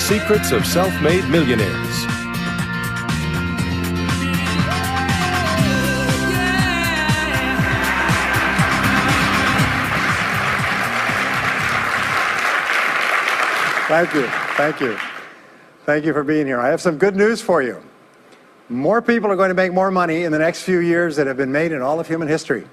Secrets of Self-Made Millionaires. Thank you. Thank you. Thank you for being here. I have some good news for you. More people are going to make more money in the next few years than have been made in all of human history.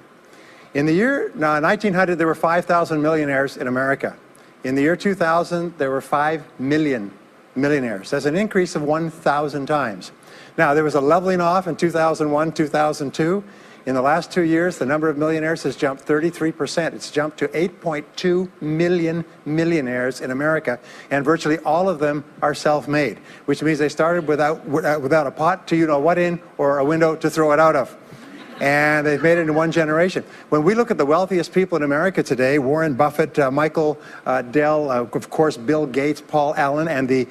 In the year 1900, there were 5,000 millionaires in America. In the year 2000, there were 5 million millionaires. That's an increase of 1,000 times. Now, there was a leveling off in 2001, 2002. In the last 2 years, the number of millionaires has jumped 33%. It's jumped to 8.2 million millionaires in America, and virtually all of them are self-made, which means they started without a pot to you-know-what in or a window to throw it out of. And they've made it in one generation. When we look at the wealthiest people in America today, Warren Buffett, Michael Dell, of course, Bill Gates, Paul Allen, and the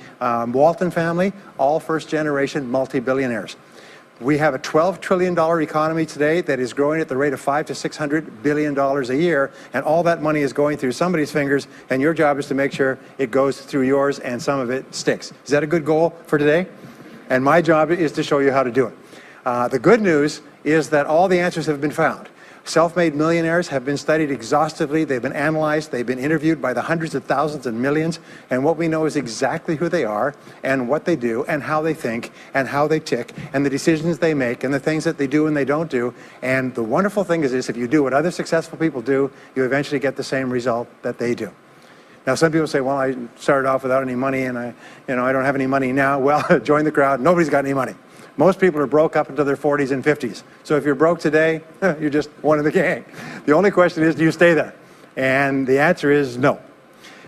Walton family, all first-generation multi-billionaires. We have a $12 trillion economy today that is growing at the rate of $500 to $600 billion a year, and all that money is going through somebody's fingers, and your job is to make sure it goes through yours and some of it sticks. Is that a good goal for today? And my job is to show you how to do it. The good news is that all the answers have been found. Self-made millionaires have been studied exhaustively. They've been analyzed. They've been interviewed by the hundreds of thousands and millions. And what we know is exactly who they are and what they do and how they think and how they tick and the decisions they make and the things that they do and they don't do. And the wonderful thing is this: if you do what other successful people do, you eventually get the same result that they do. Now, some people say, well, I started off without any money and I don't have any money now. Well, join the crowd. Nobody's got any money. Most people are broke up into their 40s and 50s. So if you're broke today, you're just one of the gang. The only question is, do you stay there? And the answer is no.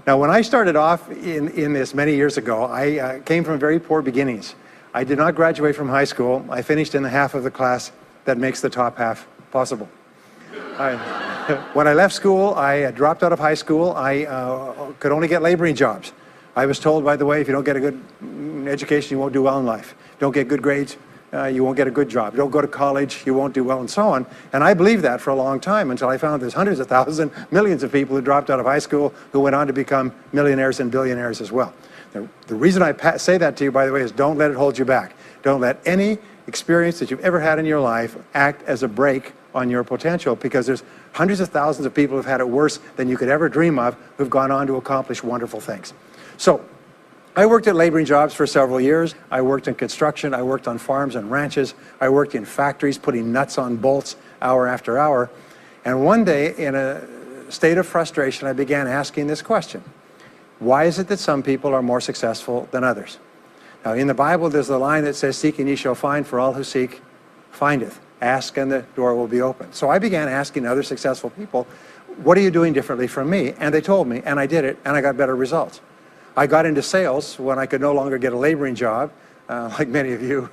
Now, when I started off in this many years ago, I came from very poor beginnings. I did not graduate from high school. I finished in the half of the class that makes the top half possible. When I left school, I dropped out of high school. I could only get laboring jobs. I was told, by the way, if you don't get a good education, you won't do well in life. Don't get good grades, you won't get a good job. Don't go to college, you won't do well, and so on. And I believed that for a long time until I found there's hundreds of thousands, millions of people who dropped out of high school who went on to become millionaires and billionaires as well. The reason I say that to you, by the way, is don't let it hold you back. Don't let any experience that you've ever had in your life act as a brake on your potential, because there's hundreds of thousands of people who've had it worse than you could ever dream of, who've gone on to accomplish wonderful things. So, I worked at laboring jobs for several years. I worked in construction. I worked on farms and ranches. I worked in factories putting nuts on bolts hour after hour. And one day, in a state of frustration, I began asking this question: why is it that some people are more successful than others? Now, in the Bible, there's the line that says, "Seek and ye shall find, for all who seek findeth. Ask and the door will be opened." So I began asking other successful people, what are you doing differently from me? And they told me, and I did it, and I got better results. I got into sales when I could no longer get a laboring job, like many of you.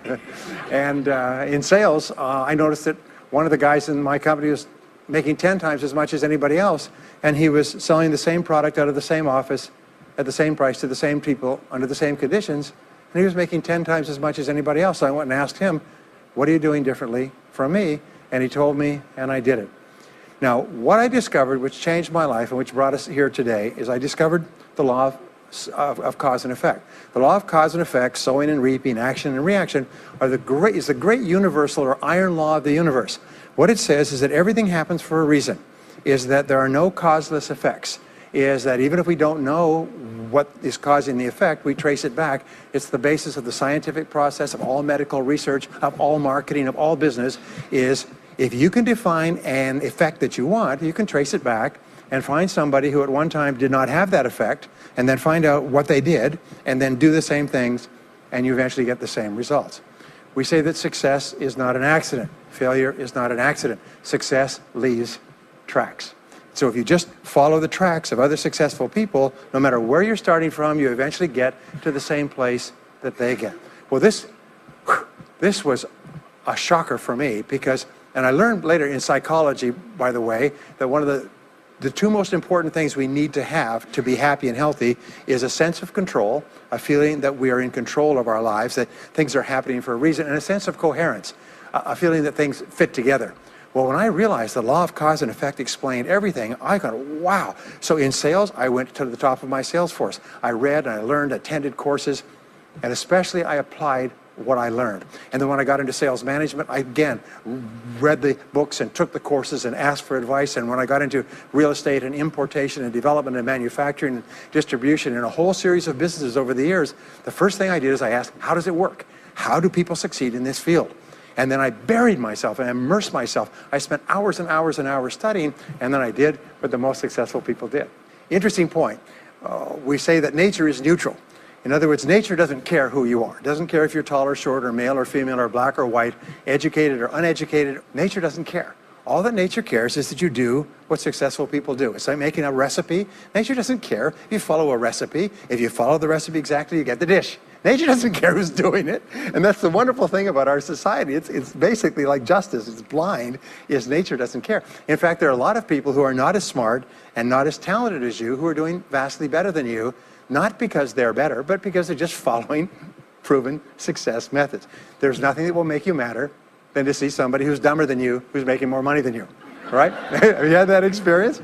And in sales, I noticed that one of the guys in my company was making 10 times as much as anybody else, and he was selling the same product out of the same office at the same price to the same people under the same conditions, and he was making 10 times as much as anybody else. So I went and asked him, what are you doing differently from me? And he told me, and I did it. Now, what I discovered, which changed my life and which brought us here today, is I discovered the law of cause and effect. The law of cause and effect, sowing and reaping, action and reaction, is the great universal or iron law of the universe. What it says is that everything happens for a reason, is that there are no causeless effects, is that even if we don't know what is causing the effect, we trace it back. It's the basis of the scientific process, of all medical research, of all marketing, of all business, is if you can define an effect that you want, you can trace it back and find somebody who at one time did not have that effect, and then find out what they did, and then do the same things, and you eventually get the same results. We say that success is not an accident. Failure is not an accident. Success leaves tracks. So if you just follow the tracks of other successful people, no matter where you're starting from, you eventually get to the same place that they get. Well, this was a shocker for me, because, and I learned later in psychology, by the way, that one of the two most important things we need to have to be happy and healthy is a sense of control, a feeling that we are in control of our lives, that things are happening for a reason, and a sense of coherence, a feeling that things fit together. Well, when I realized the law of cause and effect explained everything, I thought, wow. So in sales, I went to the top of my sales force. I read and I learned, attended courses, and especially I applied what I learned. And then when I got into sales management, I again read the books and took the courses and asked for advice. And when I got into real estate and importation and development and manufacturing and distribution and a whole series of businesses over the years, the first thing I did is I asked, how does it work? How do people succeed in this field? And then I buried myself and immersed myself. I spent hours and hours and hours studying, and then I did what the most successful people did. Interesting point. We say that nature is neutral. In other words, nature doesn't care who you are. It doesn't care if you're tall or short or male or female or black or white, educated or uneducated. Nature doesn't care. All that nature cares is that you do what successful people do. It's like making a recipe. Nature doesn't care if you follow a recipe. If you follow the recipe exactly, you get the dish. Nature doesn't care who's doing it. And that's the wonderful thing about our society. It's basically like justice. It's blind, is nature doesn't care. In fact, there are a lot of people who are not as smart and not as talented as you who are doing vastly better than you, not because they're better, but because they're just following proven success methods. There's nothing that will make you madder than to see somebody who's dumber than you, who's making more money than you, right? Have you had that experience?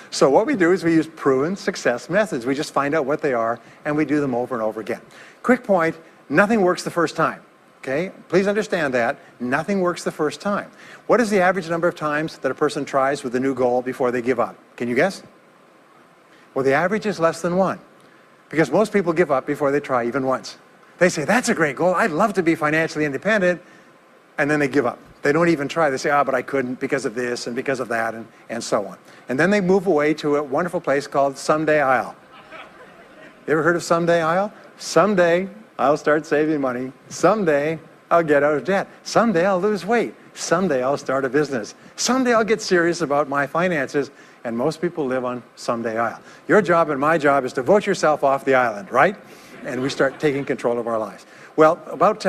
So what we do is we use proven success methods. We just find out what they are, and we do them over and over again. Quick point, nothing works the first time, okay? Please understand that. Nothing works the first time. What is the average number of times that a person tries with a new goal before they give up? Can you guess? Well, the average is less than 1. Because most people give up before they try even once. They say, that's a great goal. I'd love to be financially independent. And then they give up. They don't even try. They say, but I couldn't because of this and because of that and so on. And then they move away to a wonderful place called Someday I'll. You ever heard of Someday I'll? Someday I'll start saving money. Someday I'll get out of debt. Someday I'll lose weight. Someday I'll start a business. Someday I'll get serious about my finances. And most people live on Someday I'll. Your job and my job is to vote yourself off the island, right? And we start taking control of our lives. Well, about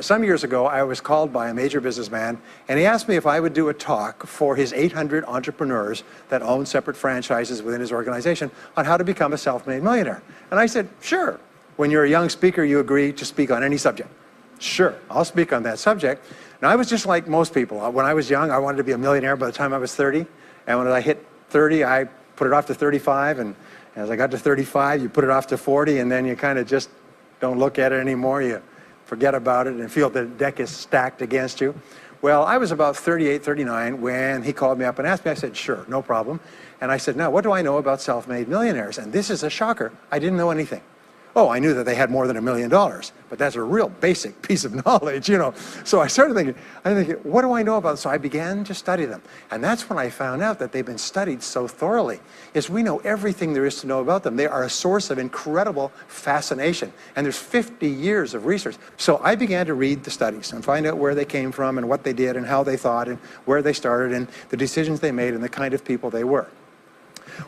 some years ago, I was called by a major businessman, and he asked me if I would do a talk for his 800 entrepreneurs that own separate franchises within his organization on how to become a self-made millionaire. And I said, sure. When you're a young speaker, you agree to speak on any subject. Sure, I'll speak on that subject. Now, I was just like most people. When I was young, I wanted to be a millionaire by the time I was 30. And when I hit 30, I put it off to 35. And as I got to 35, you put it off to 40. And then you kind of just don't look at it anymore. You forget about it and feel the deck is stacked against you. Well, I was about 38, 39 when he called me up and asked me. I said, sure, no problem. And I said, now, what do I know about self-made millionaires? And this is a shocker. I didn't know anything. Oh, I knew that they had more than $1 million, but that's a real basic piece of knowledge, you know. So I started thinking, what do I know about them? So I began to study them. And that's when I found out that they've been studied so thoroughly, is we know everything there is to know about them. They are a source of incredible fascination. And there's 50 years of research. So I began to read the studies and find out where they came from and what they did and how they thought and where they started and the decisions they made and the kind of people they were.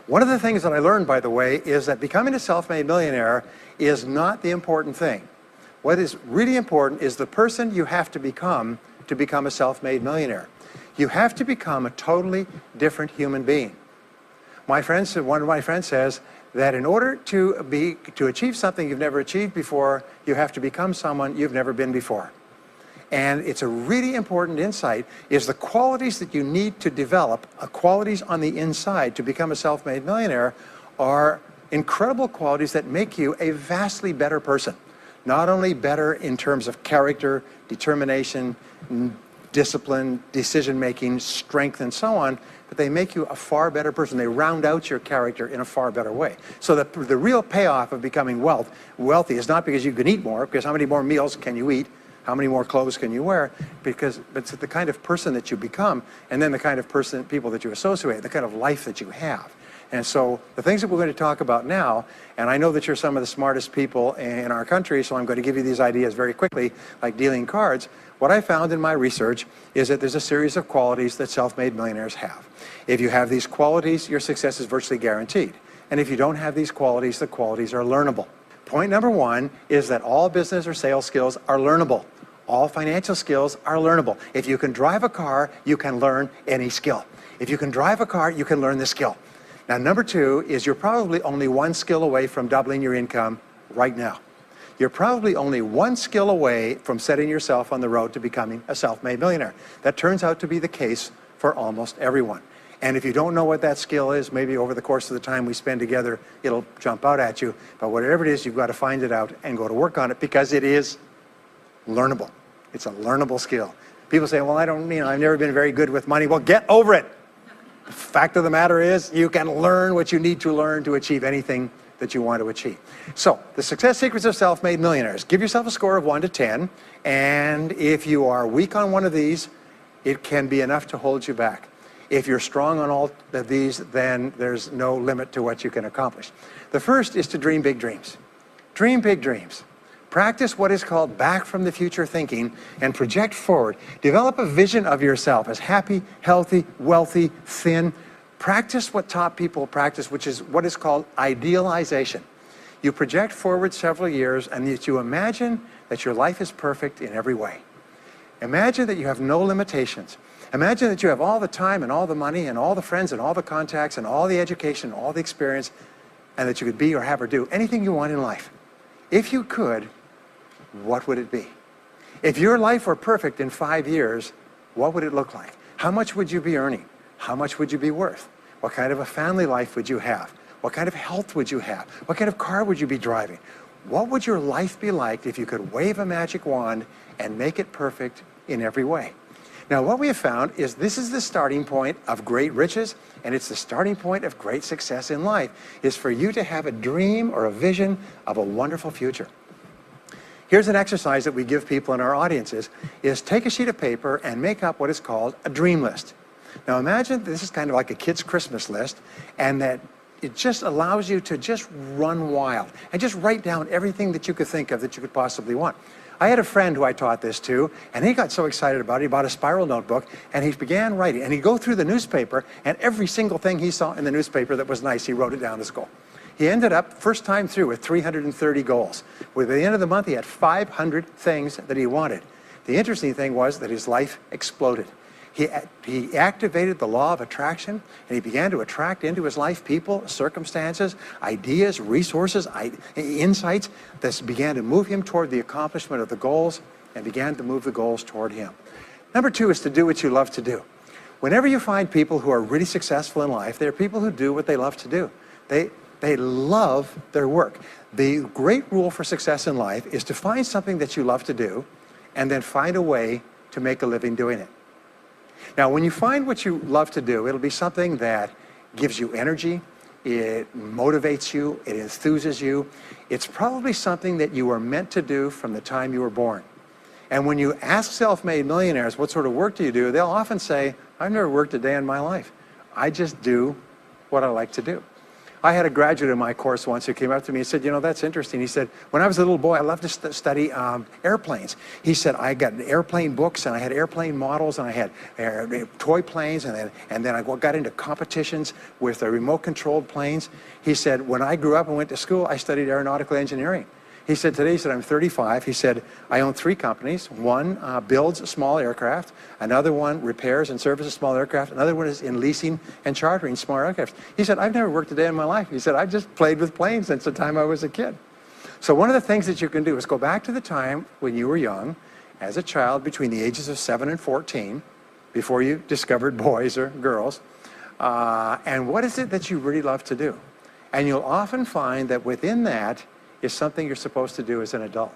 One of the things that I learned, by the way, is that becoming a self-made millionaire is not the important thing. What is really important is the person you have to become a self-made millionaire. You have to become a totally different human being. One of my friends says that in order to achieve something you've never achieved before, you have to become someone you've never been before. And it's a really important insight, is the qualities that you need to develop, qualities on the inside to become a self-made millionaire, are incredible qualities that make you a vastly better person. Not only better in terms of character, determination, discipline, decision-making, strength, and so on, but they make you a far better person. They round out your character in a far better way. So the real payoff of becoming wealthy is not because you can eat more, because how many more meals can you eat? How many more clothes can you wear? Because it's the kind of person that you become, and then the kind of people that you associate, the kind of life that you have. And so the things that we're going to talk about now, and I know that you're some of the smartest people in our country, so I'm going to give you these ideas very quickly, like dealing cards. What I found in my research is that there's a series of qualities that self-made millionaires have. If you have these qualities, your success is virtually guaranteed. And if you don't have these qualities, the qualities are learnable. Point number one is that all business or sales skills are learnable. All financial skills are learnable. If you can drive a car, you can learn any skill. If you can drive a car, you can learn the skill. Now, number two is you're probably only one skill away from doubling your income right now. You're probably only one skill away from setting yourself on the road to becoming a self-made millionaire. That turns out to be the case for almost everyone. And if you don't know what that skill is, maybe over the course of the time we spend together, it'll jump out at you. But whatever it is, you've got to find it out and go to work on it, because it is learnable. It's a learnable skill. People say, well, I've never been very good with money. Well, get over it. The fact of the matter is, you can learn what you need to learn to achieve anything that you want to achieve. So, the success secrets of self-made millionaires. Give yourself a score of 1 to 10, and if you are weak on one of these, it can be enough to hold you back. If you're strong on all of these, then there's no limit to what you can accomplish. The first is to dream big dreams. Dream big dreams. Practice what is called back from the future thinking and project forward. Develop a vision of yourself as happy, healthy, wealthy, thin. Practice what top people practice, which is what is called idealization. You project forward several years and you imagine that your life is perfect in every way. Imagine that you have no limitations. Imagine that you have all the time and all the money and all the friends and all the contacts and all the education and all the experience, and that you could be or have or do anything you want in life. If you could, what would it be? If your life were perfect in 5 years, what would it look like? How much would you be earning? How much would you be worth? What kind of a family life would you have? What kind of health would you have? What kind of car would you be driving? What would your life be like if you could wave a magic wand and make it perfect in every way? Now, what we have found is this is the starting point of great riches, and it's the starting point of great success in life, is for you to have a dream or a vision of a wonderful future. Here's an exercise that we give people in our audiences, is take a sheet of paper and make up what is called a dream list. Now, imagine this is kind of like a kid's Christmas list, and that it just allows you to just run wild and just write down everything that you could think of that you could possibly want. I had a friend who I taught this to, and he got so excited about it, he bought a spiral notebook, and he began writing. And he'd go through the newspaper, and every single thing he saw in the newspaper that was nice, he wrote it down as goal. He ended up, first time through, with 330 goals. By the end of the month, he had 500 things that he wanted. The interesting thing was that his life exploded. He activated the law of attraction, and he began to attract into his life people, circumstances, ideas, resources, insights that began to move him toward the accomplishment of the goals and began to move the goals toward him. Number 2 is to do what you love to do. Whenever you find people who are really successful in life, they're people who do what they love to do. They love their work. The great rule for success in life is to find something that you love to do and then find a way to make a living doing it. Now, when you find what you love to do, it'll be something that gives you energy, it motivates you, it enthuses you. It's probably something that you were meant to do from the time you were born. And when you ask self-made millionaires, what sort of work do you do? They'll often say, I've never worked a day in my life. I just do what I like to do. I had a graduate in my course once who came up to me and said, that's interesting. He said, when I was a little boy, I loved to study airplanes. He said, I got airplane books, and I had airplane models, and I had toy planes, and then I got into competitions with remote-controlled planes. He said, when I grew up and went to school, I studied aeronautical engineering. He said, today, he said, I'm 35. He said, I own 3 companies. One builds a small aircraft. Another one repairs and services small aircraft. Another one is in leasing and chartering small aircraft. He said, I've never worked a day in my life. He said, I've just played with planes since the time I was a kid. So one of the things that you can do is go back to the time when you were young, as a child between the ages of 7 and 14, before you discovered boys or girls, and what is it that you really love to do? And you'll often find that within that is something you're supposed to do as an adult.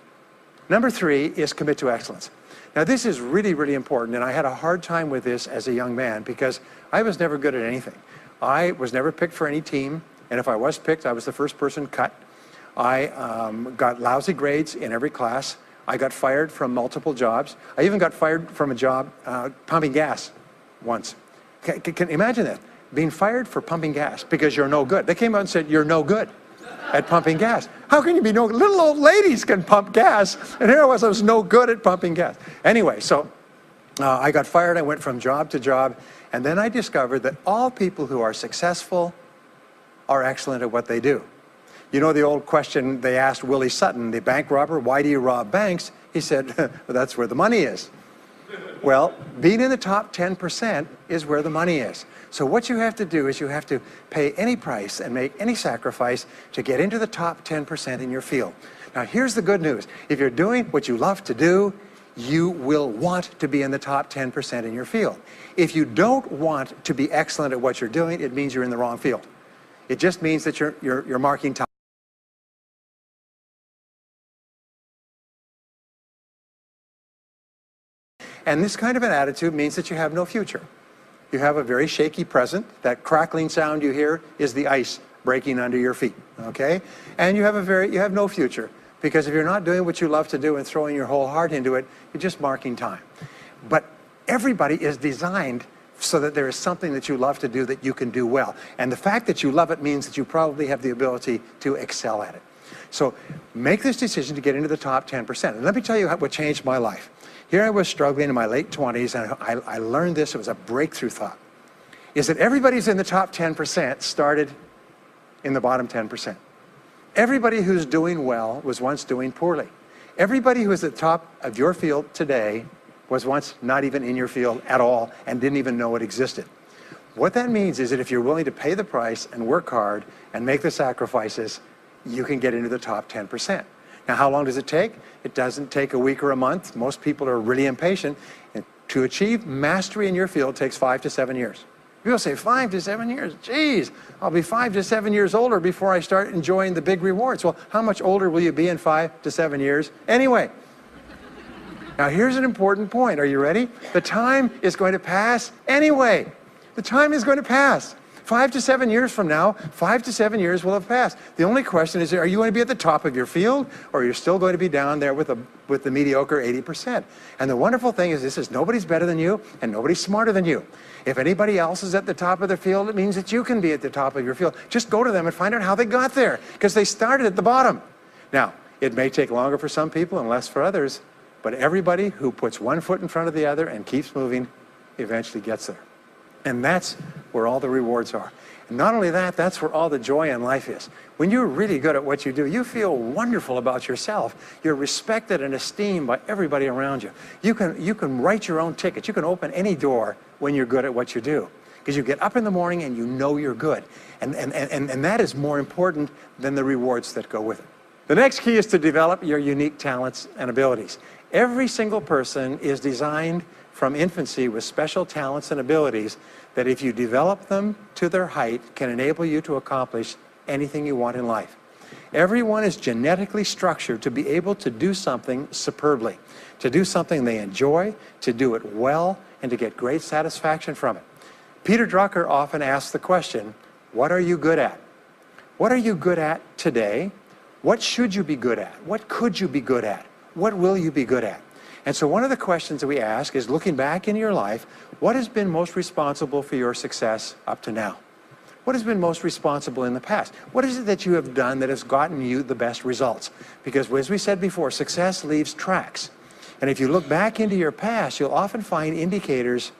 Number 3 is commit to excellence. Now, this is really, really important, and I had a hard time with this as a young man because I was never good at anything. I was never picked for any team, and if I was picked, I was the first person cut. I got lousy grades in every class. I got fired from multiple jobs. I even got fired from a job pumping gas once. Can imagine that, being fired for pumping gas because you're no good. They came out and said, you're no good at pumping gas. How can you be no good? Little old ladies can pump gas, and here I was no good at pumping gas. Anyway, so I got fired. I went from job to job, and then I discovered that all people who are successful are excellent at what they do. You know the old question they asked Willie Sutton, the bank robber, why do you rob banks? He said, well, that's where the money is. Well, being in the top 10% is where the money is. So what you have to do is you have to pay any price and make any sacrifice to get into the top 10% in your field. Now, here's the good news. If you're doing what you love to do, you will want to be in the top 10% in your field. If you don't want to be excellent at what you're doing, it means you're in the wrong field. It just means that you're marking time. And this kind of an attitude means that you have no future. You have a very shaky present. That crackling sound you hear is the ice breaking under your feet, okay? And you have no future, because if you're not doing what you love to do and throwing your whole heart into it, you're just marking time. But everybody is designed so that there is something that you love to do that you can do well. And the fact that you love it means that you probably have the ability to excel at it. So make this decision to get into the top 10%. And let me tell you what changed my life. Here I was struggling in my late 20s, and I learned this. It was a breakthrough thought. Is that everybody's in the top 10% started in the bottom 10%. Everybody who's doing well was once doing poorly. Everybody who is at the top of your field today was once not even in your field at all and didn't even know it existed. What that means is that if you're willing to pay the price and work hard and make the sacrifices, you can get into the top 10%. Now, how long does it take? It doesn't take a week or a month. Most people are really impatient. And to achieve mastery in your field takes 5 to 7 years. People say, 5 to 7 years? Geez, I'll be 5 to 7 years older before I start enjoying the big rewards. Well, how much older will you be in 5 to 7 years anyway? Now, here's an important point. Are you ready? The time is going to pass anyway. The time is going to pass. 5 to 7 years from now, 5 to 7 years will have passed. The only question is, are you going to be at the top of your field, or you're still going to be down there with the mediocre 80%? And the wonderful thing is this: is nobody's better than you, and nobody's smarter than you. If anybody else is at the top of their field, it means that you can be at the top of your field. Just go to them and find out how they got there, because they started at the bottom. Now, it may take longer for some people and less for others, but everybody who puts one foot in front of the other and keeps moving eventually gets there. And that's where all the rewards are. And not only that, that's where all the joy in life is. When you're really good at what you do, you feel wonderful about yourself. You're respected and esteemed by everybody around you. You can write your own ticket. You can open any door when you're good at what you do, because you get up in the morning and you know you're good. And that is more important than the rewards that go with it. The next key is to develop your unique talents and abilities. Every single person is designed from infancy with special talents and abilities that, if you develop them to their height, can enable you to accomplish anything you want in life. Everyone is genetically structured to be able to do something superbly, to do something they enjoy, to do it well, and to get great satisfaction from it. Peter Drucker often asks the question, what are you good at? What are you good at today? What should you be good at? What could you be good at? What will you be good at? And so one of the questions that we ask is, looking back in your life, what has been most responsible for your success up to now? What has been most responsible in the past? What is it that you have done that has gotten you the best results? Because, as we said before, success leaves tracks. And if you look back into your past, you'll often find indicators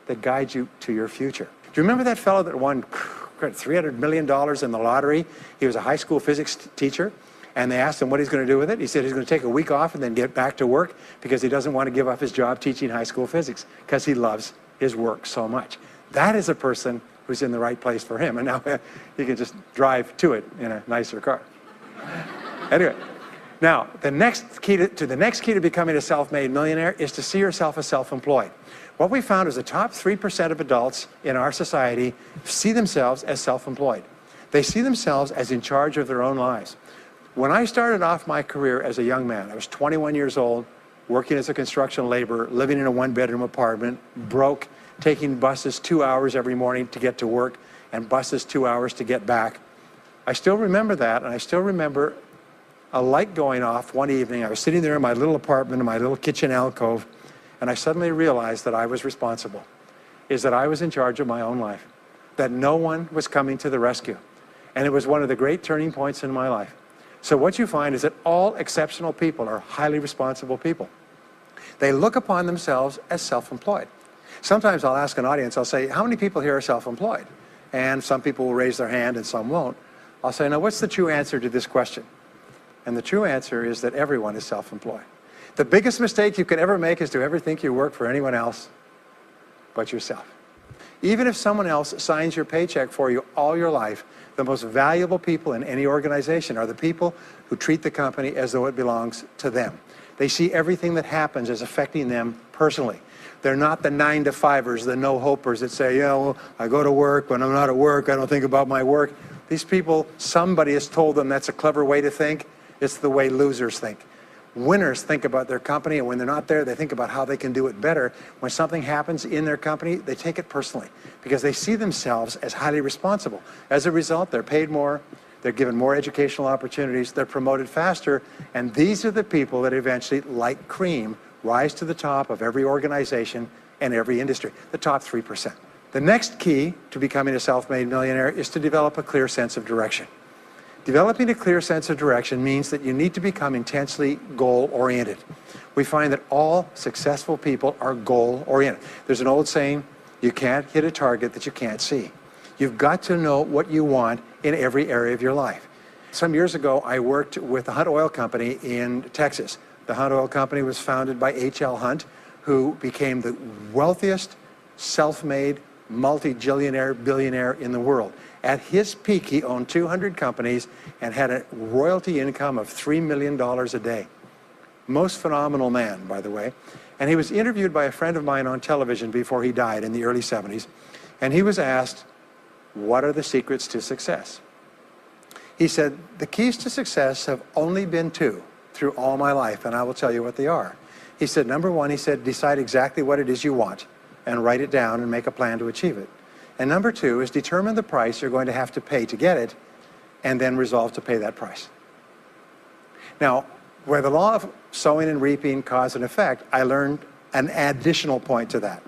that guide you to your future. Do you remember that fellow that won $300 million in the lottery? He was a high school physics teacher. And they asked him what he's going to do with it. He said he's going to take a week off and then get back to work, because he doesn't want to give up his job teaching high school physics, because he loves his work so much. That is a person who's in the right place for him. And now he can just drive to it in a nicer car. Anyway, now the next key to becoming a self-made millionaire is to see yourself as self-employed. What we found is the top 3% of adults in our society see themselves as self-employed. They see themselves as in charge of their own lives. When I started off my career as a young man, I was 21 years old, working as a construction laborer, living in a one-bedroom apartment, broke, taking buses 2 hours every morning to get to work, and buses 2 hours to get back. I still remember that, and I still remember a light going off one evening. I was sitting there in my little apartment, in my little kitchen alcove, and I suddenly realized that I was responsible, that I was in charge of my own life, that no one was coming to the rescue. And it was one of the great turning points in my life. So what you find is that all exceptional people are highly responsible people. They look upon themselves as self-employed. Sometimes I'll ask an audience, I'll say, how many people here are self-employed? And some people will raise their hand and some won't. I'll say, now what's the true answer to this question? And the true answer is that everyone is self-employed. The biggest mistake you could ever make is to ever think you work for anyone else but yourself. Even if someone else signs your paycheck for you all your life, the most valuable people in any organization are the people who treat the company as though it belongs to them. They see everything that happens as affecting them personally. They're not the 9-to-5ers, the no-hopers that say, yeah, well, I go to work. When I'm not at work, I don't think about my work. These people, somebody has told them that's a clever way to think. It's the way losers think. Winners think about their company, and when they're not there, they think about how they can do it better. When something happens in their company, they take it personally because they see themselves as highly responsible. As a result, they're paid more, they're given more educational opportunities, they're promoted faster, and these are the people that eventually, like cream, rise to the top of every organization and every industry, the top 3%. The next key to becoming a self-made millionaire is to develop a clear sense of direction. Developing a clear sense of direction means that you need to become intensely goal-oriented. We find that all successful people are goal-oriented. There's an old saying, you can't hit a target that you can't see. You've got to know what you want in every area of your life. Some years ago, I worked with the Hunt Oil Company in Texas. The Hunt Oil Company was founded by H.L. Hunt, who became the wealthiest, self-made, multi-jillionaire billionaire in the world. At his peak, he owned 200 companies and had a royalty income of $3 million a day. Most phenomenal man, by the way. And he was interviewed by a friend of mine on television before he died in the early 70s. And he was asked, what are the secrets to success? He said, the keys to success have only been two through all my life, and I will tell you what they are. He said, number one, he said, decide exactly what it is you want and write it down and make a plan to achieve it. And number two is determine the price you're going to have to pay to get it and then resolve to pay that price. Now, where the law of sowing and reaping cause and effect, I learned an additional point to that.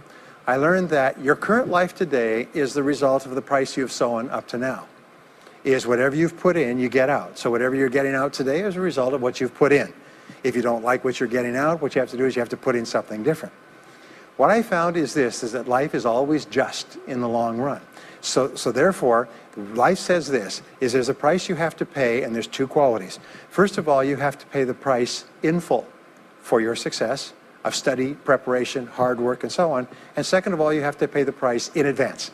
I learned that your current life today is the result of the price you've sown up to now. Is whatever you've put in, you get out. So whatever you're getting out today is a result of what you've put in. If you don't like what you're getting out, what you have to do is you have to put in something different. What I found is this, is that life is always just in the long run. So therefore, life says this, is there's a price you have to pay, and there's two qualities. First of all, you have to pay the price in full for your success of study, preparation, hard work, and so on. And second of all, you have to pay the price in advance.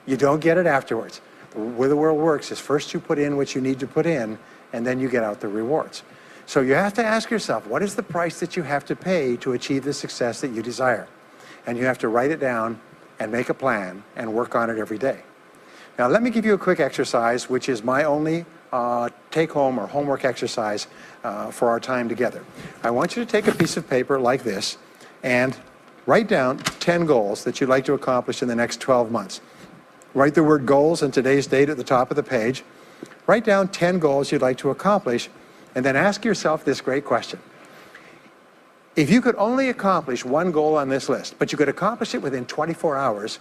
You don't get it afterwards. The way the world works is first you put in what you need to put in, and then you get out the rewards. So you have to ask yourself, what is the price that you have to pay to achieve the success that you desire? And you have to write it down and make a plan and work on it every day. Now let me give you a quick exercise, which is my only take-home or homework exercise for our time together. I want you to take a piece of paper like this and write down 10 goals that you'd like to accomplish in the next 12 months. Write the word goals and today's date at the top of the page. Write down 10 goals you'd like to accomplish, and then ask yourself this great question. If you could only accomplish one goal on this list, but you could accomplish it within 24 hours,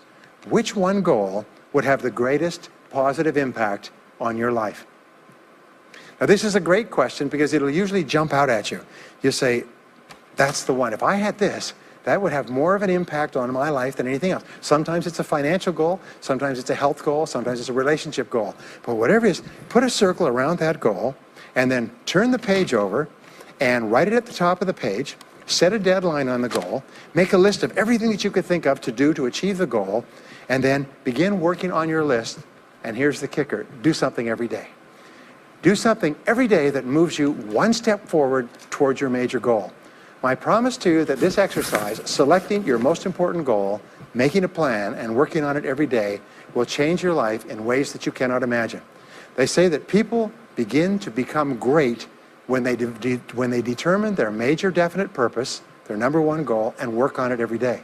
which one goal would have the greatest positive impact on your life? Now this is a great question because it'll usually jump out at you. You say, that's the one. If I had this, that would have more of an impact on my life than anything else. Sometimes it's a financial goal, sometimes it's a health goal, sometimes it's a relationship goal. But whatever it is, put a circle around that goal and then turn the page over and write it at the top of the page. Set a deadline on the goal, make a list of everything that you could think of to do to achieve the goal, and then begin working on your list. And here's the kicker, do something every day. Do something every day that moves you one step forward towards your major goal. My promise to you that this exercise, selecting your most important goal, making a plan, and working on it every day, will change your life in ways that you cannot imagine. They say that people begin to become great when they determine their major definite purpose, their number one goal, and work on it every day.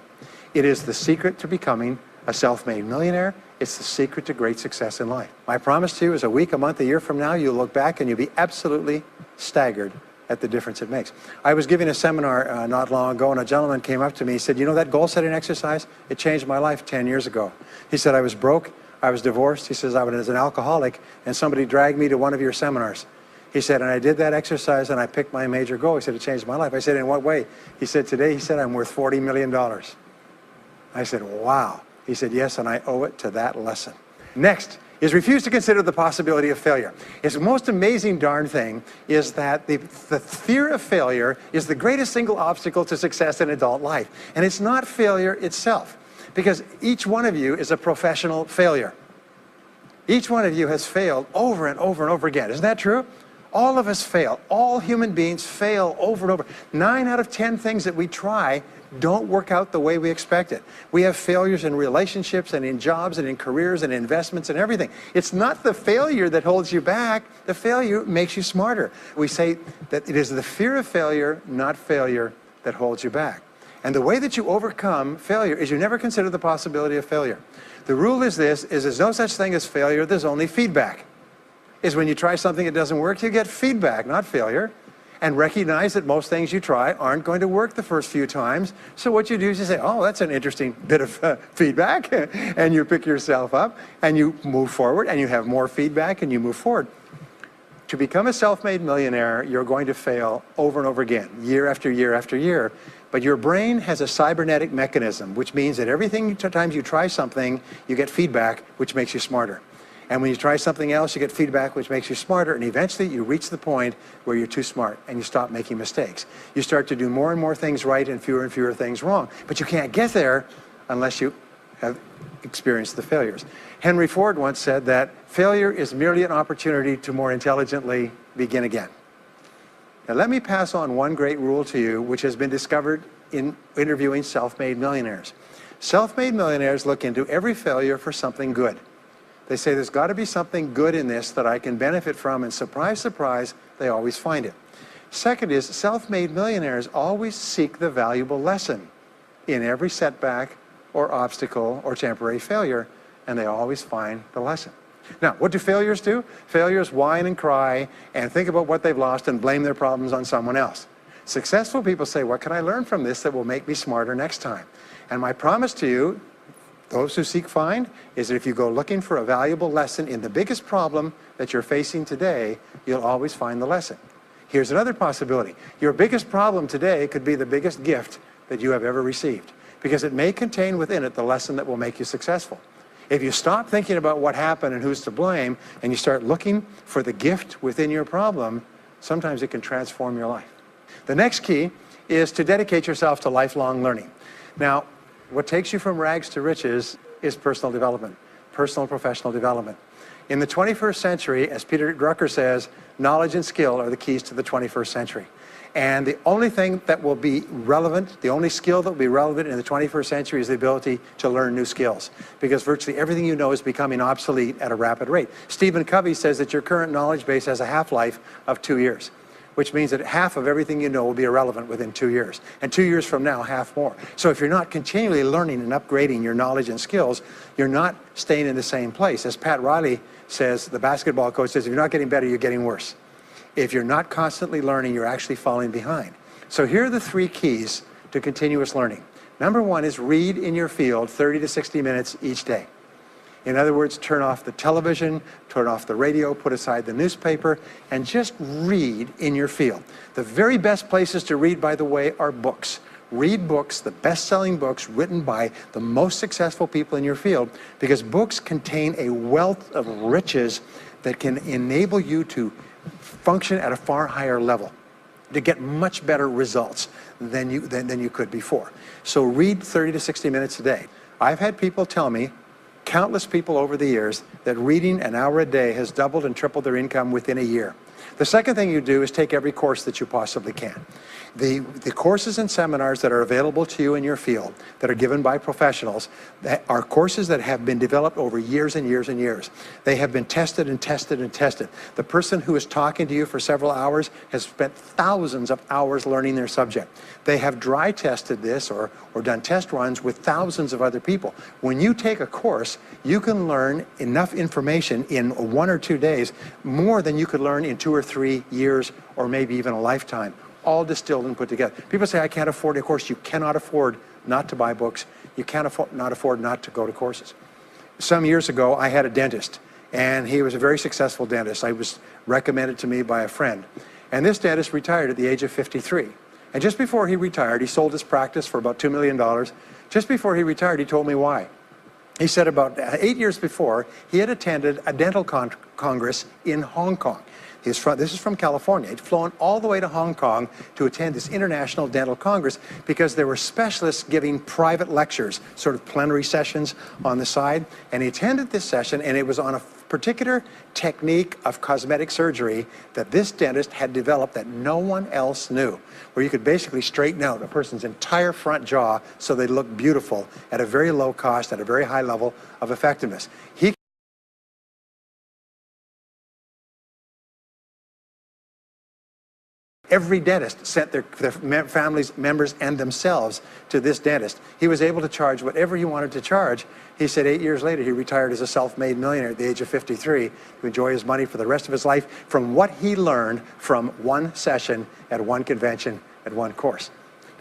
It is the secret to becoming a self-made millionaire. It's the secret to great success in life. My promise to you is a week, a month, a year from now, you'll look back and you'll be absolutely staggered at the difference it makes. I was giving a seminar not long ago, and a gentleman came up to me. He said, you know that goal-setting exercise? It changed my life 10 years ago. He said, I was broke, I was divorced. He says, I was an alcoholic, and somebody dragged me to one of your seminars. He said, and I did that exercise and I picked my major goal. He said, it changed my life. I said, in what way? He said, today, he said, I'm worth $40 million. I said, wow. He said, yes, and I owe it to that lesson. Next is refuse to consider the possibility of failure. It's the most amazing darn thing is that the fear of failure is the greatest single obstacle to success in adult life. And it's not failure itself, because each one of you is a professional failure. Each one of you has failed over and over and over again. Isn't that true? All of us fail. All human beings fail over and over. 9 out of 10 things that we try don't work out the way we expect it. We have failures in relationships and in jobs and in careers and investments and everything. It's not the failure that holds you back. The failure makes you smarter. We say that it is the fear of failure, not failure, that holds you back. And the way that you overcome failure is you never consider the possibility of failure. The rule is this, is there's no such thing as failure, there's only feedback. Is when you try something that doesn't work, you get feedback, not failure. And recognize that most things you try aren't going to work the first few times. So what you do is you say, oh, that's an interesting bit of feedback. And you pick yourself up and you move forward and you have more feedback and you move forward. To become a self-made millionaire, you're going to fail over and over again, year after year after year. But your brain has a cybernetic mechanism, which means that every time you try something, you get feedback, which makes you smarter. And when you try something else, you get feedback, which makes you smarter. And eventually, you reach the point where you're too smart and you stop making mistakes. You start to do more and more things right and fewer things wrong. But you can't get there unless you have experienced the failures. Henry Ford once said that failure is merely an opportunity to more intelligently begin again. Now, let me pass on one great rule to you, which has been discovered in interviewing self-made millionaires. Self-made millionaires look into every failure for something good. They say there's got to be something good in this that I can benefit from, and surprise, surprise, they always find it. Second is, self-made millionaires always seek the valuable lesson in every setback or obstacle or temporary failure, and they always find the lesson. Now, what do failures do? Failures whine and cry and think about what they've lost and blame their problems on someone else. Successful people say, what can I learn from this that will make me smarter next time? And my promise to you, those who seek find, is that if you go looking for a valuable lesson in the biggest problem that you're facing today, you'll always find the lesson. Here's another possibility. Your biggest problem today could be the biggest gift that you have ever received, because it may contain within it the lesson that will make you successful. If you stop thinking about what happened and who's to blame, and you start looking for the gift within your problem, sometimes it can transform your life. The next key is to dedicate yourself to lifelong learning. Now, what takes you from rags to riches is personal development, personal and professional development. In the 21st century, as Peter Drucker says, knowledge and skill are the keys to the 21st century. And the only thing that will be relevant, the only skill that will be relevant in the 21st century is the ability to learn new skills, because virtually everything you know is becoming obsolete at a rapid rate. Stephen Covey says that your current knowledge base has a half-life of 2 years, which means that half of everything you know will be irrelevant within 2 years. And 2 years from now, half more. So if you're not continually learning and upgrading your knowledge and skills, you're not staying in the same place. As Pat Riley says, the basketball coach says, if you're not getting better, you're getting worse. If you're not constantly learning, you're actually falling behind. So here are the 3 keys to continuous learning. Number 1 is read in your field 30 to 60 minutes each day. In other words, turn off the television, turn off the radio, put aside the newspaper, and just read in your field. The very best places to read, by the way, are books. Read books, the best-selling books written by the most successful people in your field, because books contain a wealth of riches that can enable you to function at a far higher level, to get much better results than you could before. So read 30 to 60 minutes a day. I've had people tell me, countless people over the years, that reading an hour a day has doubled and tripled their income within a year. The second thing you do is take every course that you possibly can. The courses and seminars that are available to you in your field, that are given by professionals, that are courses that have been developed over years and years and years. They have been tested and tested and tested. The person who is talking to you for several hours has spent thousands of hours learning their subject. They have dry tested this or done test runs with thousands of other people. When you take a course, you can learn enough information in 1 or 2 days, more than you could learn in 2 or 3 years or maybe even a lifetime, all distilled and put together. People say, I can't afford a course. You cannot afford not to buy books. You can't afford not to go to courses. Some years ago, I had a dentist, and he was a very successful dentist. I was recommended to me by a friend. And this dentist retired at the age of 53. And just before he retired, he sold his practice for about $2 million. Just before he retired, he told me why. He said about 8 years before, he had attended a dental congress in Hong Kong. This is from California. He'd flown all the way to Hong Kong to attend this International Dental Congress because there were specialists giving private lectures, sort of plenary sessions on the side. And he attended this session, and it was on a particular technique of cosmetic surgery that this dentist had developed that no one else knew, where you could basically straighten out a person's entire front jaw so they look beautiful at a very low cost, at a very high level of effectiveness. Every dentist sent their families, members, and themselves to this dentist. He was able to charge whatever he wanted to charge. He said 8 years later, he retired as a self-made millionaire at the age of 53 to enjoy his money for the rest of his life from what he learned from one session at one convention at one course.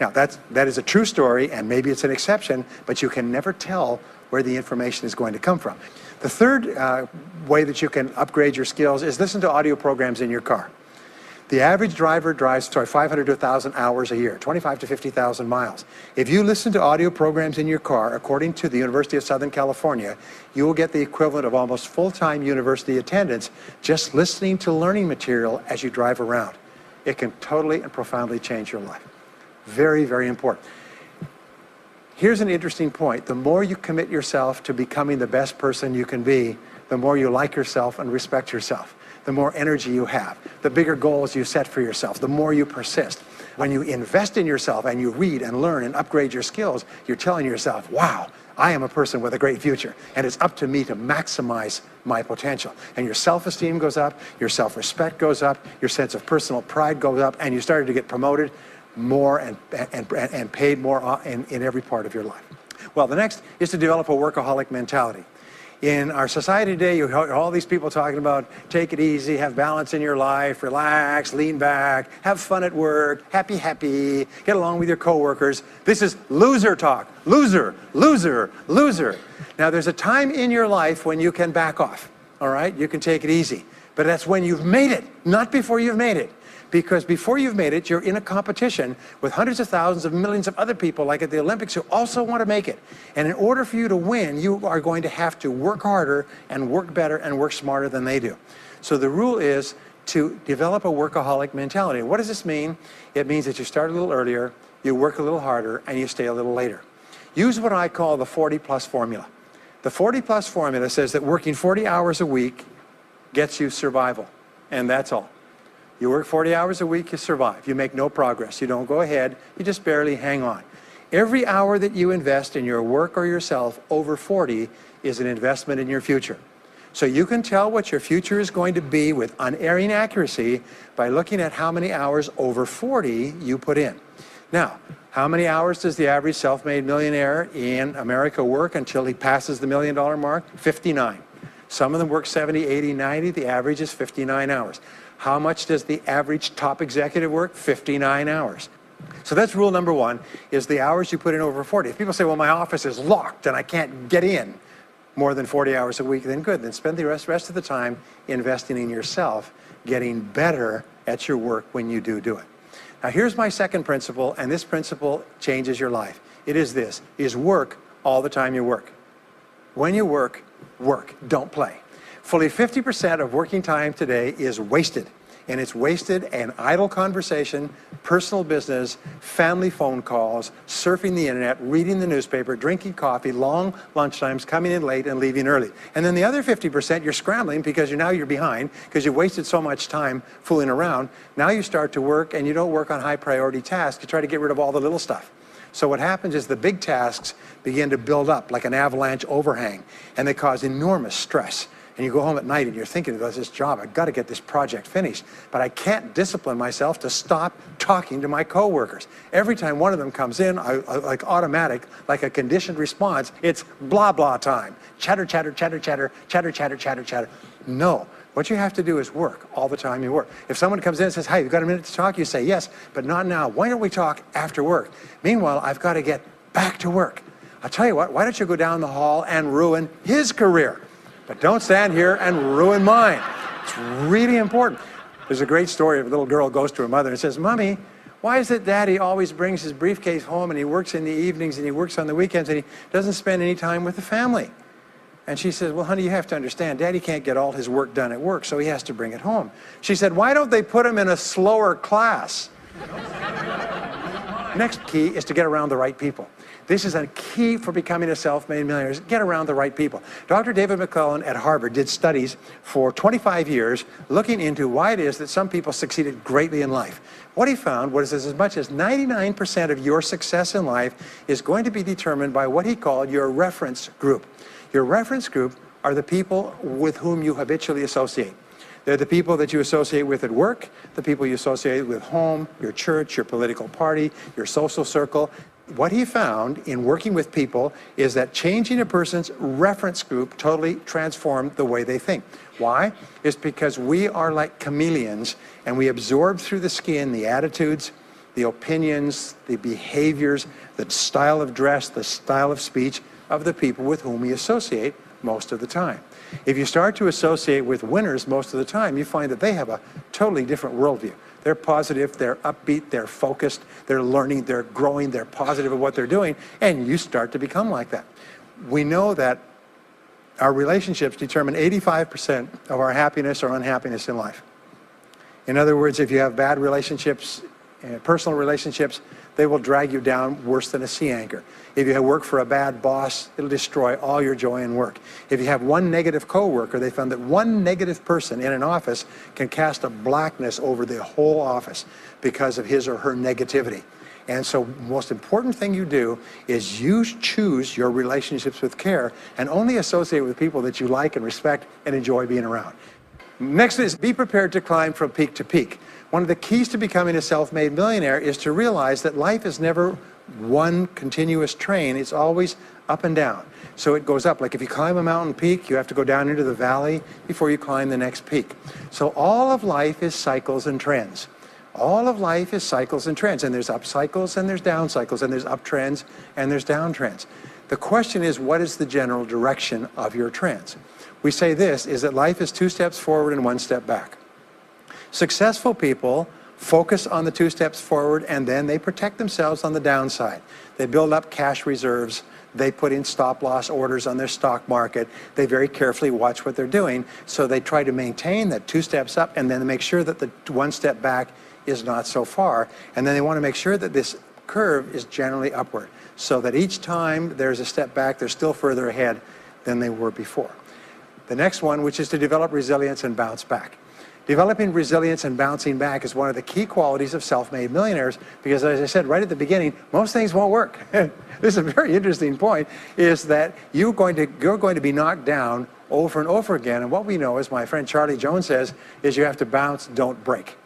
Now, that is a true story, and maybe it's an exception, but you can never tell where the information is going to come from. The third way that you can upgrade your skills is listen to audio programs in your car. The average driver drives 500 to 1,000 hours a year, 25 to 50,000 miles. If you listen to audio programs in your car, according to the University of Southern California, you will get the equivalent of almost full-time university attendance just listening to learning material as you drive around. It can totally and profoundly change your life. Very, very important. Here's an interesting point. The more you commit yourself to becoming the best person you can be, the more you like yourself and respect yourself. The more energy you have, the bigger goals you set for yourself, the more you persist. When you invest in yourself and you read and learn and upgrade your skills, you're telling yourself, wow, I am a person with a great future, and it's up to me to maximize my potential. And your self-esteem goes up, your self-respect goes up, your sense of personal pride goes up, and you started to get promoted more and paid more in every part of your life. Well, the next is to develop a workaholic mentality. In our society today, you hear all these people talking about take it easy, have balance in your life, relax, lean back, have fun at work, happy, get along with your coworkers. This is loser talk. Loser, loser, loser. Now, there's a time in your life when you can back off, all right? You can take it easy. But that's when you've made it, not before you've made it. Because before you've made it, you're in a competition with hundreds of thousands of millions of other people, like at the Olympics, who also want to make it. And in order for you to win, you are going to have to work harder and work better and work smarter than they do. So the rule is to develop a workaholic mentality. What does this mean? It means that you start a little earlier, you work a little harder, and you stay a little later. Use what I call the 40-plus formula. The 40-plus formula says that working 40 hours a week gets you survival, and that's all. You work 40 hours a week, you survive. You make no progress. You don't go ahead. You just barely hang on. Every hour that you invest in your work or yourself over 40 is an investment in your future. So you can tell what your future is going to be with unerring accuracy by looking at how many hours over 40 you put in. Now, how many hours does the average self-made millionaire in America work until he passes the $1 million mark? 59. Some of them work 70, 80, 90. The average is 59 hours. How much does the average top executive work? 59 hours. So that's rule number one, is the hours you put in over 40. If people say, well, my office is locked and I can't get in more than 40 hours a week, then good. Then spend the rest of the time investing in yourself, getting better at your work when you do it. Now, here's my second principle, and this principle changes your life. It is this, is work all the time you work. When you work, work, don't play. Fully 50% of working time today is wasted, and it's wasted in idle conversation, personal business, family phone calls, surfing the internet, reading the newspaper, drinking coffee, long lunchtimes, coming in late and leaving early. And then the other 50%, you're scrambling because you're behind because you wasted so much time fooling around. Now you start to work, and you don't work on high priority tasks. You try to get rid of all the little stuff. So what happens is the big tasks begin to build up like an avalanche overhang, and they cause enormous stress. And you go home at night and you're thinking about this job, I've got to get this project finished, but I can't discipline myself to stop talking to my coworkers. Every time one of them comes in, like automatic, like a conditioned response, it's blah, blah time. Chatter, chatter, chatter, chatter, chatter, chatter, chatter, chatter. No, what you have to do is work all the time you work. If someone comes in and says, hey, you've got a minute to talk? You say, yes, but not now. Why don't we talk after work? Meanwhile, I've got to get back to work. I'll tell you what, why don't you go down the hall and ruin his career? But don't stand here and ruin mine. It's really important. There's a great story of a little girl goes to her mother and says, Mommy, why is it Daddy always brings his briefcase home and he works in the evenings and he works on the weekends and he doesn't spend any time with the family? And she says, well, honey, you have to understand, Daddy can't get all his work done at work, so he has to bring it home. She said, why don't they put him in a slower class? Next key is to get around the right people. This is a key for becoming a self-made millionaire, is get around the right people. Dr. David McClellan at Harvard did studies for 25 years looking into why it is that some people succeeded greatly in life. What he found was as much as 99% of your success in life is going to be determined by what he called your reference group. Your reference group are the people with whom you habitually associate. They're the people that you associate with at work, the people you associate with home, your church, your political party, your social circle. What he found in working with people is that changing a person's reference group totally transformed the way they think. Why? It's because we are like chameleons, and we absorb through the skin the attitudes, the opinions, the behaviors, the style of dress, the style of speech of the people with whom we associate most of the time. If you start to associate with winners most of the time, you find that they have a totally different worldview. They're positive, they're upbeat, they're focused, they're learning, they're growing, they're positive of what they're doing, and you start to become like that. We know that our relationships determine 85% of our happiness or unhappiness in life. In other words, if you have bad relationships, personal relationships, they will drag you down worse than a sea anchor. If you work for a bad boss, it'll destroy all your joy in work. If you have one negative coworker, they found that one negative person in an office can cast a blackness over the whole office because of his or her negativity. And so the most important thing you do is you choose your relationships with care and only associate with people that you like and respect and enjoy being around. Next is be prepared to climb from peak to peak. One of the keys to becoming a self-made millionaire is to realize that life is never one continuous train. It's always up and down. So it goes up. Like if you climb a mountain peak, you have to go down into the valley before you climb the next peak. So all of life is cycles and trends. All of life is cycles and trends. And there's up cycles and there's down cycles and there's up trends and there's down trends. The question is, what is the general direction of your trends? We say this, is that life is 2 steps forward and 1 step back. Successful people focus on the 2 steps forward, and then they protect themselves on the downside. They build up cash reserves. They put in stop-loss orders on their stock market. They very carefully watch what they're doing. So they try to maintain that 2 steps up, and then make sure that the 1 step back is not so far. And then they want to make sure that this curve is generally upward, so that each time there's a step back, they're still further ahead than they were before. The next one, which is to develop resilience and bounce back. Developing resilience and bouncing back is one of the key qualities of self-made millionaires, because as I said right at the beginning, most things won't work. This is a very interesting point, is that you're going to be knocked down over and over again. And what we know, as my friend Charlie Jones says, is you have to bounce, don't break.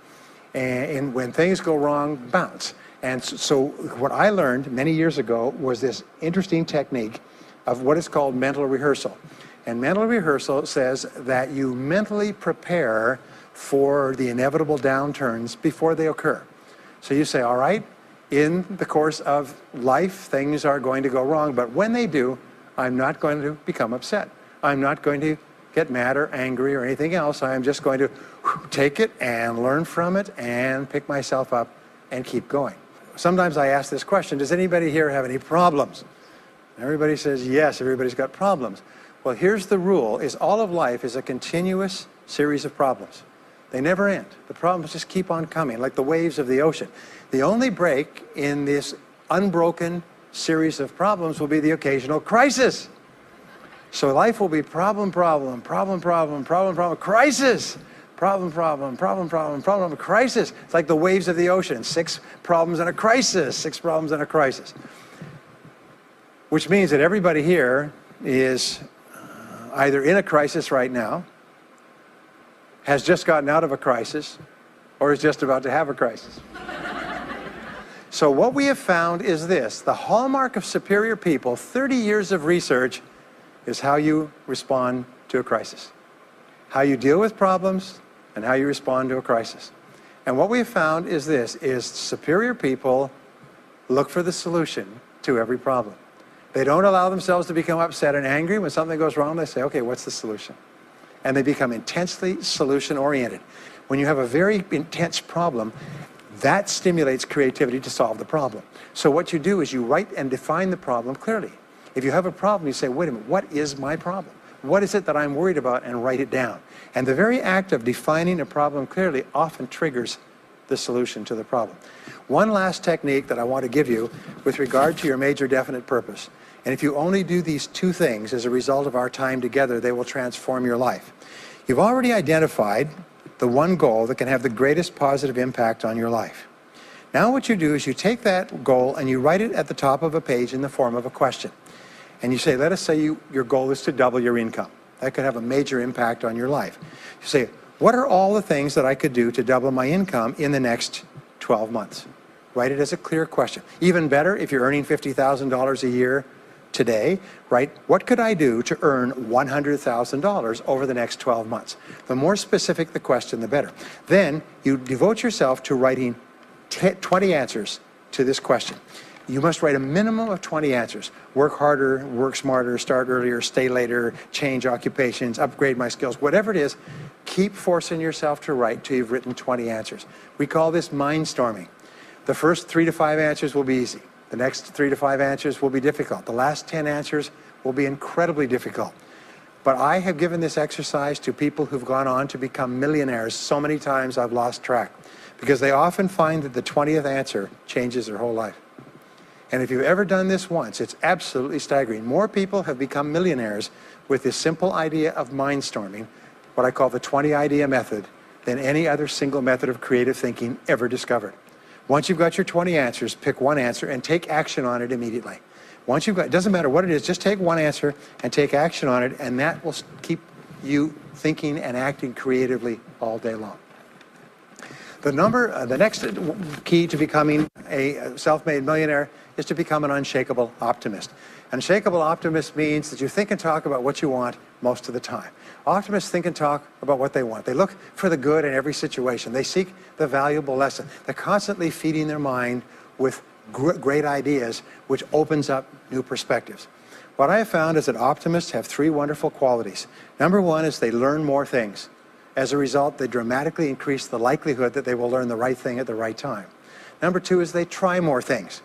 And when things go wrong, bounce. And so what I learned many years ago was this interesting technique of what is called mental rehearsal. And mental rehearsal says that you mentally prepare for the inevitable downturns before they occur. So you say, all right, in the course of life, things are going to go wrong, but when they do, I'm not going to become upset. I'm not going to get mad or angry or anything else. I am just going to take it and learn from it and pick myself up and keep going. Sometimes I ask this question, does anybody here have any problems? Everybody says yes, everybody's got problems. Well, here's the rule, is all of life is a continuous series of problems. They never end. The problems just keep on coming, like the waves of the ocean. The only break in this unbroken series of problems will be the occasional crisis. So life will be problem, problem, problem, problem, problem, problem, crisis. Problem, problem, problem, problem, problem, crisis. It's like the waves of the ocean. 6 problems and a crisis, 6 problems and a crisis. Which means that everybody here is either in a crisis right now, has just gotten out of a crisis, or is just about to have a crisis. So what we have found is this, the hallmark of superior people, 30 years of research, is how you respond to a crisis. How you deal with problems and how you respond to a crisis. And what we have found is this, is superior people look for the solution to every problem. They don't allow themselves to become upset and angry. When something goes wrong, they say, okay, what's the solution? And they become intensely solution-oriented. When you have a very intense problem, that stimulates creativity to solve the problem. So what you do is you write and define the problem clearly. If you have a problem, you say, wait a minute, what is my problem? what is it that I'm worried about, and write it down. And the very act of defining a problem clearly often triggers the solution to the problem. One last technique that I want to give you with regard to your major definite purpose. And if you only do these two things as a result of our time together, they will transform your life. You've already identified the one goal that can have the greatest positive impact on your life. Now what you do is you take that goal and you write it at the top of a page in the form of a question. And you say, let us say your goal is to double your income. That could have a major impact on your life. You say, what are all the things that I could do to double my income in the next 12 months? Write it as a clear question. Even better, if you're earning $50,000 a year today, write, what could I do to earn $100,000 over the next 12 months? The more specific the question, the better. Then you devote yourself to writing 20 answers to this question. You must write a minimum of 20 answers. Work harder, work smarter, start earlier, stay later, change occupations, upgrade my skills, whatever it is, keep forcing yourself to write till you've written 20 answers. We call this mindstorming. The first 3 to 5 answers will be easy. The next 3 to 5 answers will be difficult. The last 10 answers will be incredibly difficult. But I have given this exercise to people who've gone on to become millionaires so many times I've lost track, because they often find that the 20th answer changes their whole life. And if you've ever done this once, it's absolutely staggering. More people have become millionaires with this simple idea of mindstorming, what I call the 20 idea method, than any other single method of creative thinking ever discovered. Once you've got your 20 answers, pick one answer and take action on it immediately. Once you've got, it doesn't matter what it is, just take one answer and take action on it, and that will keep you thinking and acting creatively all day long. The next key to becoming a self-made millionaire is to become an unshakable optimist. An unshakable optimist means that you think and talk about what you want most of the time. Optimists think and talk about what they want. They look for the good in every situation. They seek the valuable lesson. They're constantly feeding their mind with great ideas, which opens up new perspectives. What I have found is that optimists have 3 wonderful qualities. Number 1 is they learn more things. As a result, they dramatically increase the likelihood that they will learn the right thing at the right time. Number 2 is they try more things,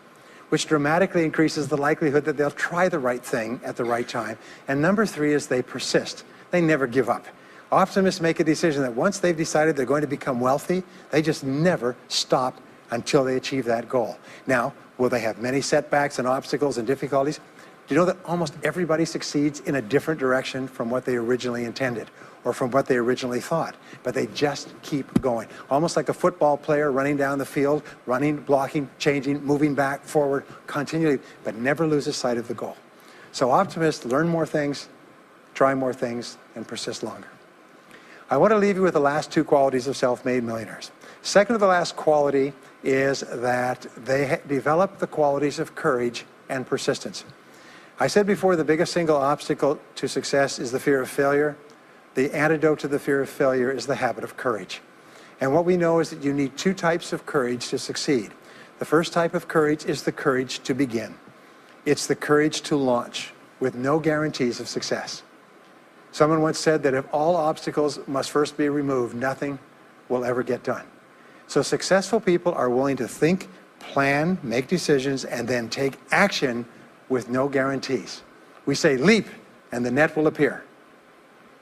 which dramatically increases the likelihood that they'll try the right thing at the right time. And number 3 is they persist. They never give up. Optimists make a decision that once they've decided they're going to become wealthy, they just never stop until they achieve that goal. Now, will they have many setbacks and obstacles and difficulties? Do you know that almost everybody succeeds in a different direction from what they originally intended or from what they originally thought? But they just keep going. Almost like a football player running down the field, running, blocking, changing, moving back, forward, continually, but never loses sight of the goal. So optimists learn more things, try more things, and persist longer. I want to leave you with the last 2 qualities of self-made millionaires. Second to the last quality is that they develop the qualities of courage and persistence. I said before, the biggest single obstacle to success is the fear of failure. The antidote to the fear of failure is the habit of courage. And what we know is that you need 2 types of courage to succeed. The first type of courage is the courage to begin. It's the courage to launch with no guarantees of success. Someone once said that if all obstacles must first be removed, nothing will ever get done. So successful people are willing to think, plan, make decisions, and then take action with no guarantees. We say leap and the net will appear.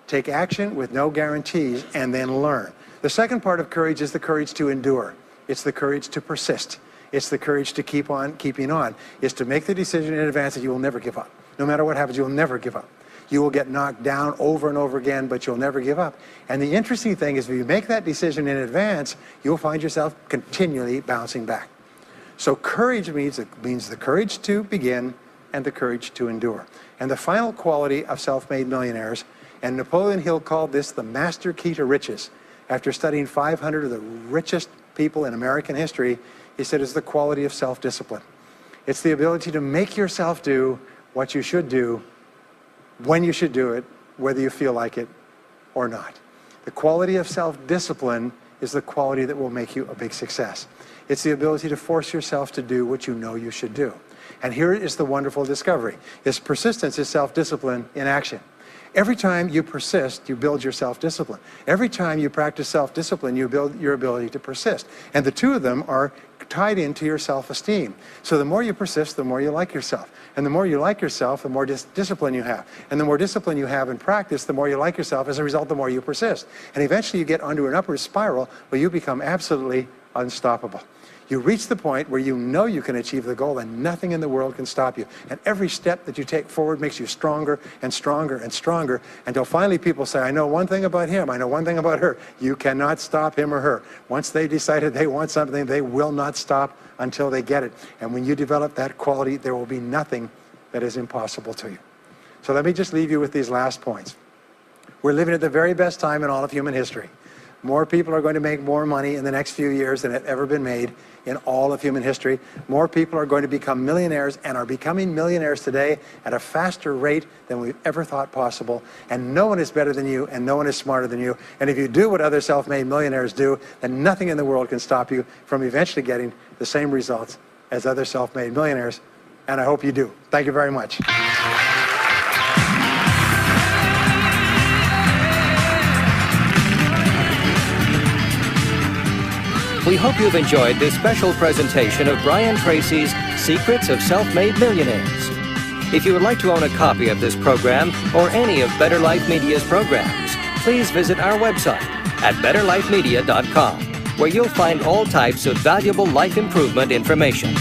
Take action with no guarantees and then learn. The second part of courage is the courage to endure. It's the courage to persist. It's the courage to keep on keeping on. It's to make the decision in advance that you will never give up. No matter what happens, you will never give up. You will get knocked down over and over again, but you'll never give up. And the interesting thing is if you make that decision in advance, you'll find yourself continually bouncing back. So courage means the courage to begin and the courage to endure. And the final quality of self-made millionaires, and Napoleon Hill called this the master key to riches. After studying 500 of the richest people in American history, he said it's the quality of self-discipline. It's the ability to make yourself do what you should do, when you should do it, whether you feel like it or not. The quality of self-discipline is the quality that will make you a big success. It's the ability to force yourself to do what you know you should do. And here is the wonderful discovery. Persistence is self-discipline in action. Every time you persist, you build your self-discipline. Every time you practice self-discipline, you build your ability to persist. And the 2 of them are tied into your self-esteem. So the more you persist, the more you like yourself. And the more you like yourself, the more discipline you have. And the more discipline you have in practice, the more you like yourself. As a result, the more you persist. And eventually you get onto an upward spiral where you become absolutely unstoppable. You reach the point where you know you can achieve the goal and nothing in the world can stop you. And every step that you take forward makes you stronger and stronger and stronger until finally people say, I know one thing about him, I know one thing about her. You cannot stop him or her. Once they decided they want something, they will not stop until they get it. And when you develop that quality, there will be nothing that is impossible to you. So let me just leave you with these last points. We're living at the very best time in all of human history. More people are going to make more money in the next few years than have ever been made in all of human history. More people are going to become millionaires and are becoming millionaires today at a faster rate than we've ever thought possible. And no one is better than you, and no one is smarter than you. And if you do what other self-made millionaires do, then nothing in the world can stop you from eventually getting the same results as other self-made millionaires. And I hope you do. Thank you very much. We hope you've enjoyed this special presentation of Brian Tracy's Secrets of Self-Made Millionaires. If you would like to own a copy of this program or any of Better Life Media's programs, please visit our website at betterlifemedia.com, where you'll find all types of valuable life improvement information.